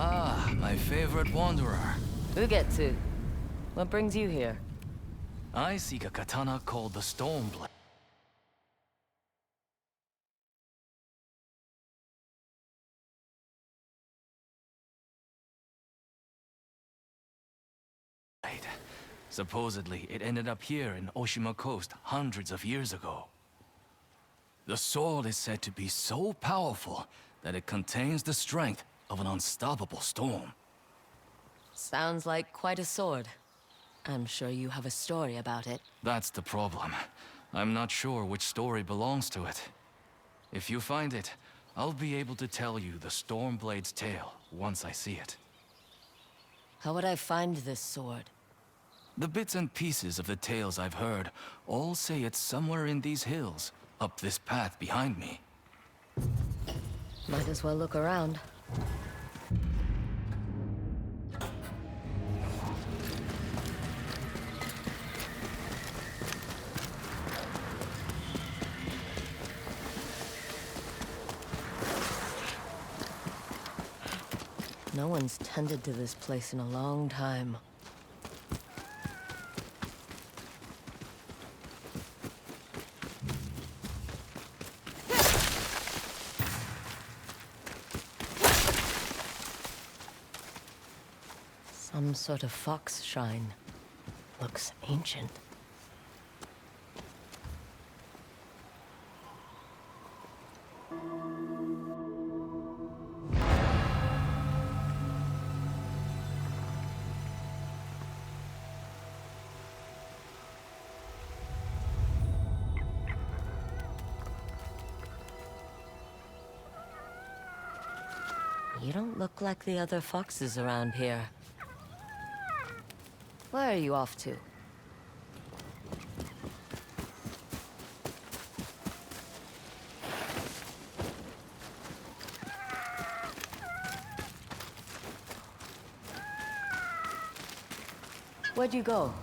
Ah, my favorite wanderer. Ugetsu, what brings you here? I seek a katana called the Stormblade. Supposedly, it ended up here in Oshima Coast hundreds of years ago. The sword is said to be so powerful that it contains the strength of an unstoppable storm. Sounds like quite a sword. I'm sure you have a story about it. That's the problem. I'm not sure which story belongs to it. If you find it, I'll be able to tell you the Stormblade's tale once I see it. How would I find this sword? The bits and pieces of the tales I've heard all say it's somewhere in these hills, up this path behind me. Might as well look around. No one's tended to this place in a long time. Some sort of fox shrine. Looks ancient. You don't look like the other foxes around here. Where are you off to? Where'd you go?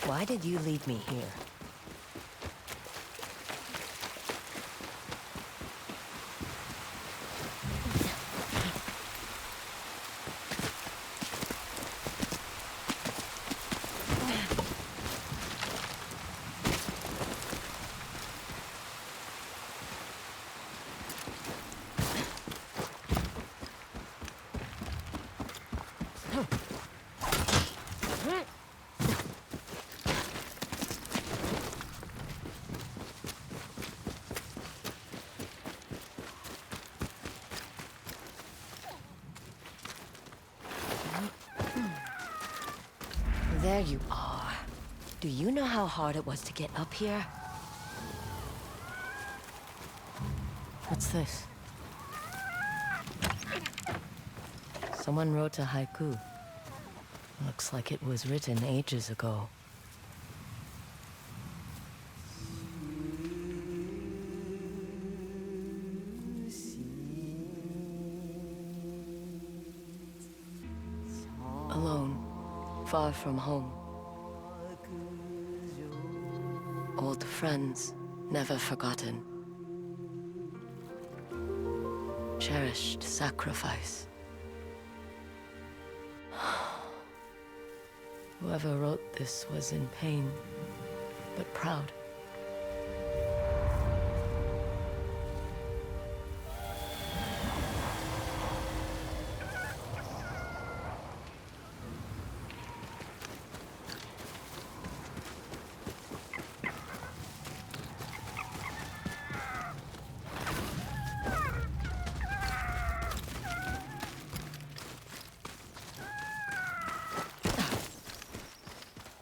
Why did you leave me here? There you are. Do you know how hard it was to get up here? What's this? Someone wrote a haiku. Looks like it was written ages ago. Alone, far from home. Old friends, never forgotten. Cherished sacrifice. Whoever wrote this was in pain, but proud.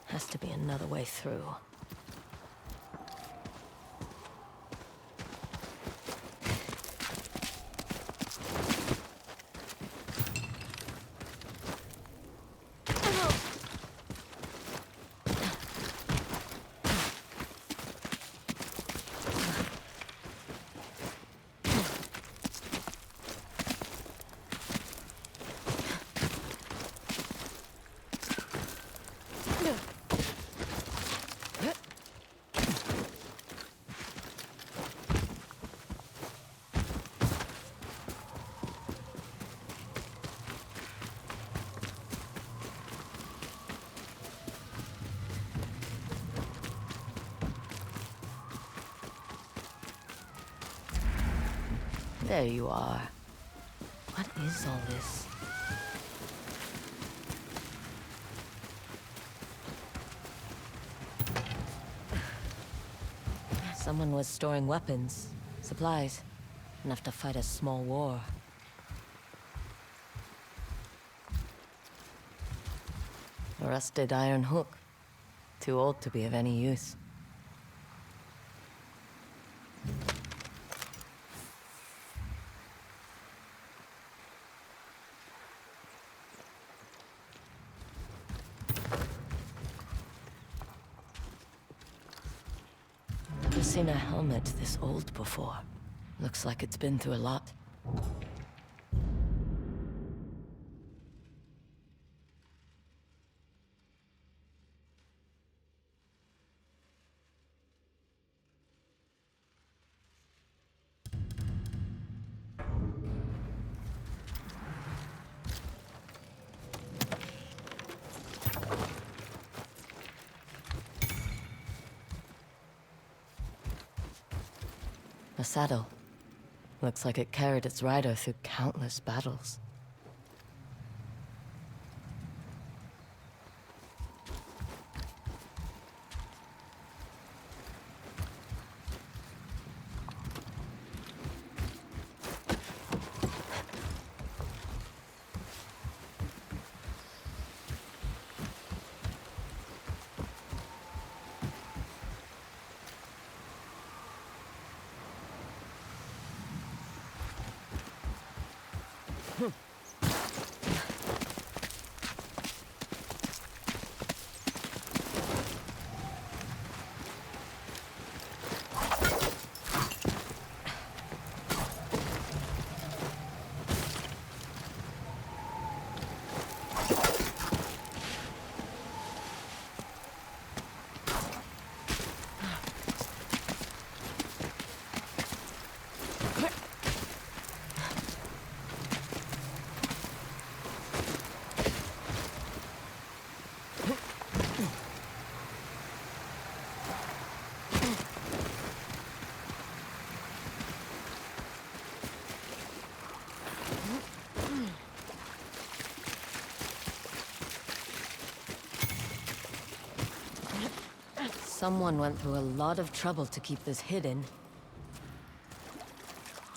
Has to be another way through. There you are. What is all this? Someone was storing weapons, supplies, enough to fight a small war. A rusted iron hook. Too old to be of any use. Never seen a helmet this old before. Looks like it's been through a lot. A saddle. Looks like it carried its rider through countless battles. Someone went through a lot of trouble to keep this hidden.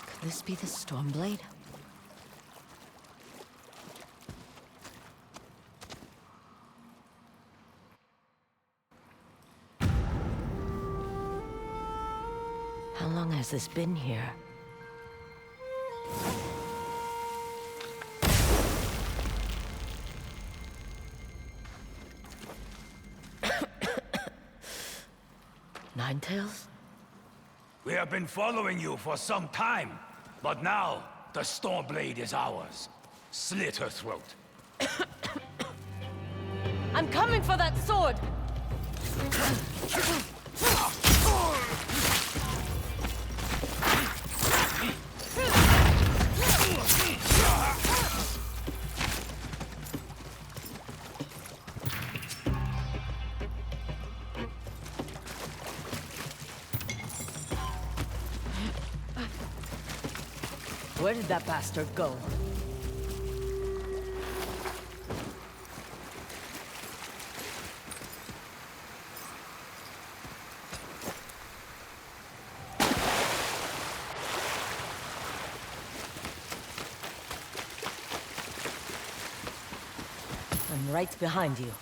Could this be the Stormblade? How long has this been here? Ninetales? We have been following you for some time, but now the Stormblade is ours. Slit her throat. I'm coming for that sword! Where did that bastard go? I'm right behind you.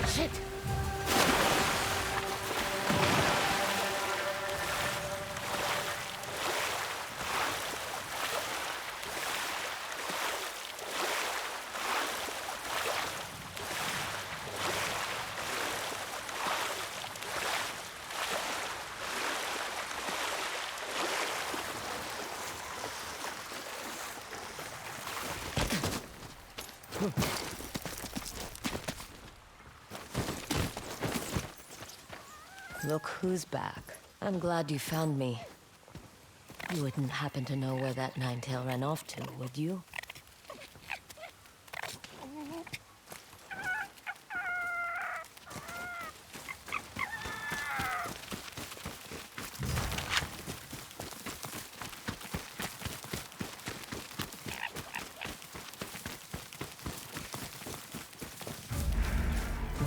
Shit! Look who's back. I'm glad you found me. You wouldn't happen to know where that Ninetail ran off to, would you?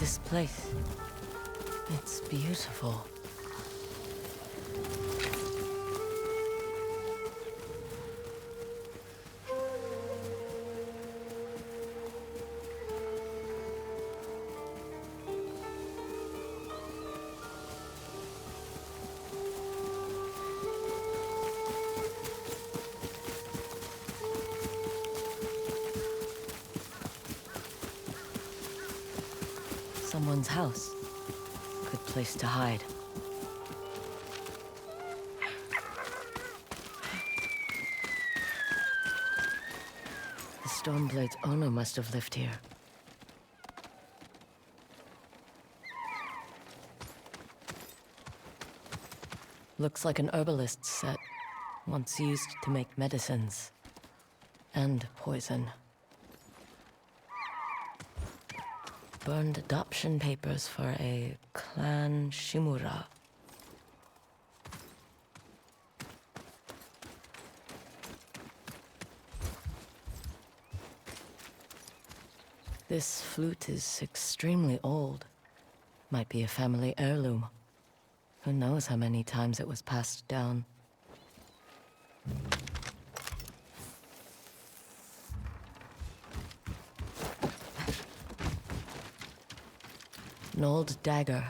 this place. It's beautiful. Someone's house. Good place to hide. The Stormblade's owner must have lived here. Looks like an herbalist's set, once used to make medicines. And poison. Burned adoption papers for a clan Shimura. This flute is extremely old. Might be a family heirloom. Who knows how many times it was passed down. An old dagger.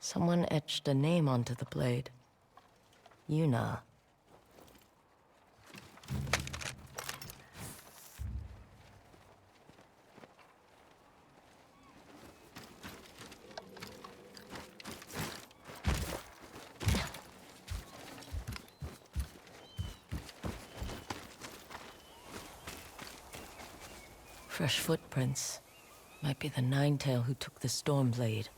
Someone etched a name onto the blade. Yuna. Fresh footprints. Might be the Ninetail who took the Stormblade.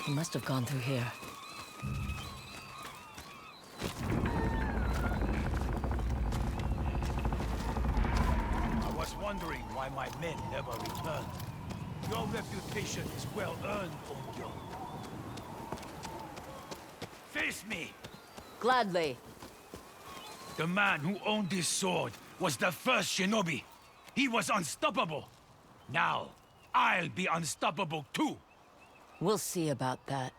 He must have gone through here. I was wondering why my men never returned. Your reputation is well earned, Ongyo. Face me! Gladly. The man who owned this sword was the first shinobi. He was unstoppable. Now, I'll be unstoppable too. We'll see about that.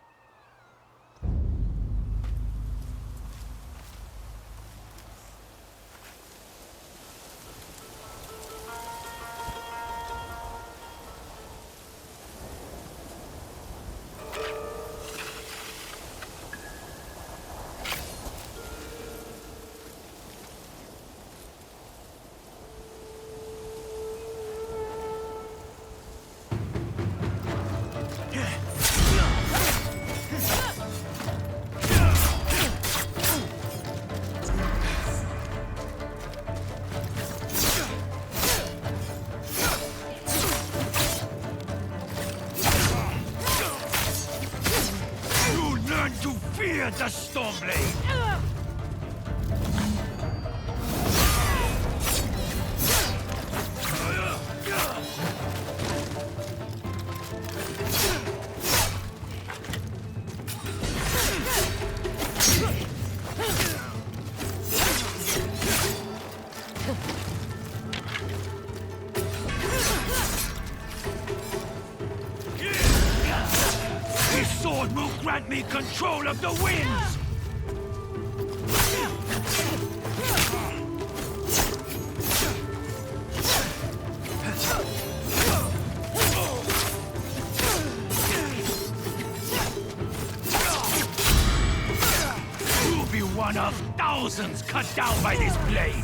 Fear the Stormblade! This sword will grant me control of the winds! You'll be one of thousands cut down by this blade!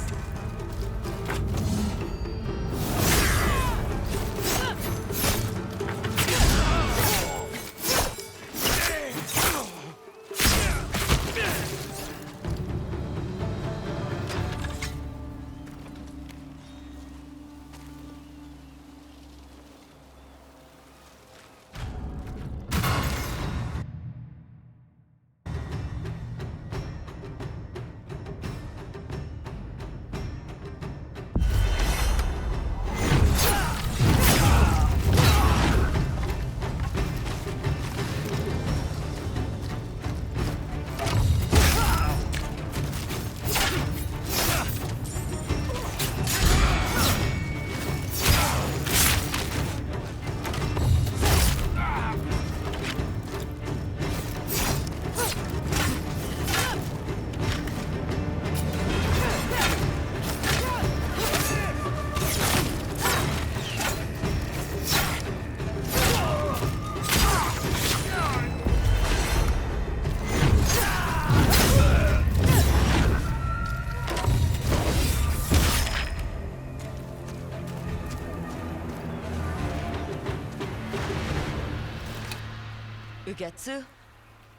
Ugetsu?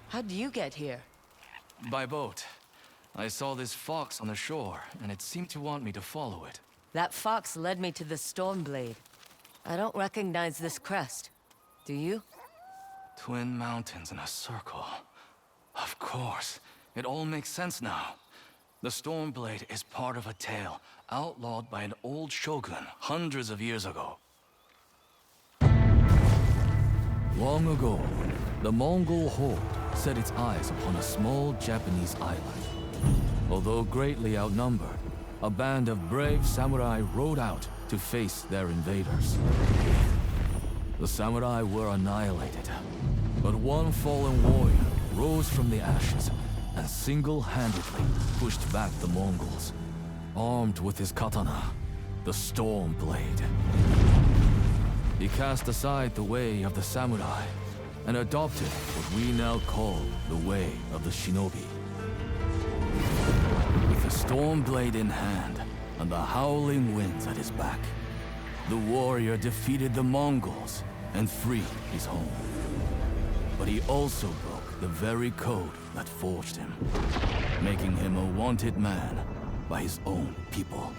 How'd you get here? By boat. I saw this fox on the shore, and it seemed to want me to follow it. That fox led me to the Stormblade. I don't recognize this crest. Do you? Twin mountains in a circle. Of course. It all makes sense now. The Stormblade is part of a tale outlawed by an old shogun hundreds of years ago. Long ago, the Mongol horde set its eyes upon a small Japanese island. Although greatly outnumbered, a band of brave samurai rode out to face their invaders. The samurai were annihilated, but one fallen warrior rose from the ashes and single-handedly pushed back the Mongols, armed with his katana, the Stormblade. He cast aside the way of the samurai and adopted what we now call the way of the shinobi. With the Stormblade in hand and the howling winds at his back, the warrior defeated the Mongols and freed his home. But he also broke the very code that forged him, making him a wanted man by his own people.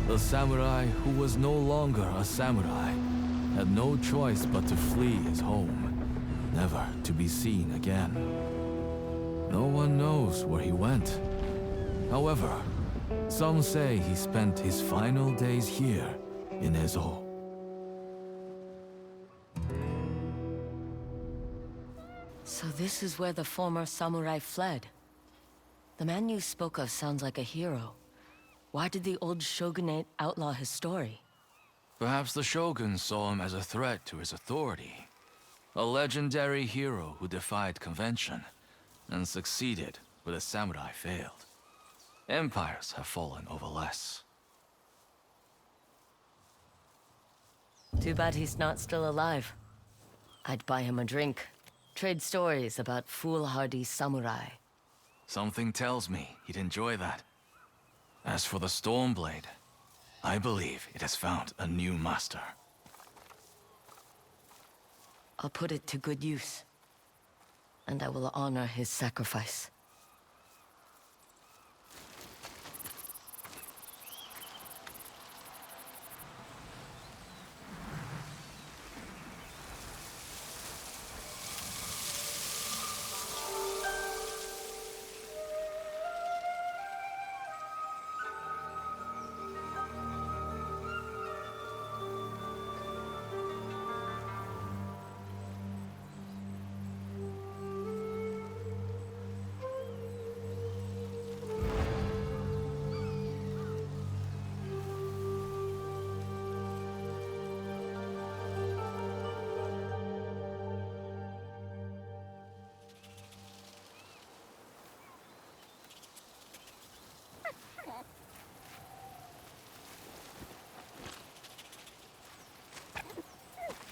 The samurai who was no longer a samurai had no choice but to flee his home, never to be seen again. No one knows where he went. However, some say he spent his final days here in Ezo. So this is where the former samurai fled. The man you spoke of sounds like a hero. Why did the old shogunate outlaw his story? Perhaps the shogun saw him as a threat to his authority. A legendary hero who defied convention and succeeded where the samurai failed. Empires have fallen over less. Too bad he's not still alive. I'd buy him a drink. Trade stories about foolhardy samurai. Something tells me he'd enjoy that. As for the Stormblade, I believe it has found a new master. I'll put it to good use. And I will honor his sacrifice.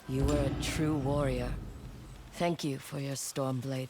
You were a true warrior. Thank you for your Stormblade.